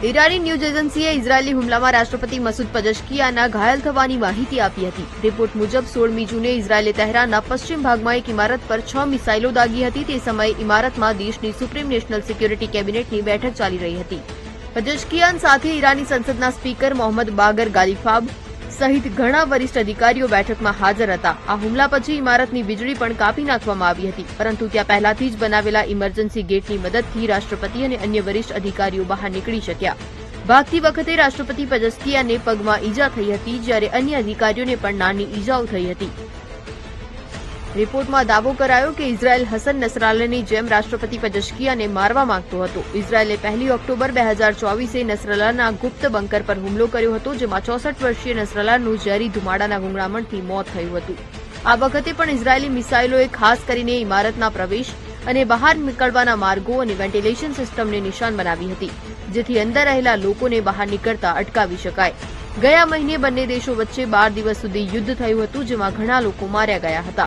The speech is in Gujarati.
ઈરાની ન્યૂઝ એજન્સીએ ઇઝરાયેલી હુમલામાં રાષ્ટ્રપતિ મસૂદ પજેશ્કિયાના ઘાયલ થવાની માહિતી આપી હતી. રિપોર્ટ મુજબ 16મી જૂને ઇઝરાયેલે તહેરાનના પશ્ચિમ ભાગમાં એક ઇમારત પર 6 મિસાઇલો દાગી હતી. તે સમયે ઇમારતમાં દેશની સુપ્રીમ નેશનલ સિક્યુરિટી કેબિનેટની બેઠક ચાલી રહી હતી. પજેશ્કિયાન સાથે ઈરાની સંસદના સ્પીકર મોહમ્મદ બાગર ગાલિફાબ સહિત ઘણા વરિષ્ઠ અધિકારીઓ બેઠકમાં હાજર હતા. આ હુમલા પછી ઇમારતની વીજળી પણ કાપી નાખવામાં આવી હતી, પરંતુ ત્યાં પહેલાથી જ બનાવેલા ઇમરજન્સી ગેટની મદદથી રાષ્ટ્રપતિ અને અન્ય વરિષ્ઠ અધિકારીઓ બહાર નીકળી શક્યા. ભાગતી વખતે રાષ્ટ્રપતિ પજેશ્કિયાને પગમાં ઈજા થઈ હતી, જ્યારે અન્ય અધિકારીઓને પણ નાની ઈજાઓ થઈ હતી. રિપોર્ટમાં દાવો કરાયો કે ઇઝરાયેલ હસન નસરાલ્લાની જેમ રાષ્ટ્રપતિ પજેશ્કિયાને મારવા માંગતો હતો. ઇઝરાયેલે 1 ઓક્ટોબર 2024 નસરાલ્લાના ગુપ્ત બંકર પર હુમલો કર્યો હતો, જેમાં 64 વર્ષીય નસરાલ્લાનું ઝેરી ધુમાડાના ગુંગળામણથી મોત થયું હતું. આ વખતે પણ ઇઝરાયેલી મિસાઇલોએ ખાસ કરીને ઇમારતના પ્રવેશ અને બહાર નીકળવાના માર્ગો અને વેન્ટિલેશન સિસ્ટમને નિશાન બનાવી હતી, જેથી અંદર રહેલા લોકોને બહાર નીકળતા અટકાવી શકાય. ગયા મહિને બંને દેશો વચ્ચે 12 દિવસ સુધી યુદ્ધ થયું હતું, જેમાં ઘણા લોકો માર્યા ગયા હતા.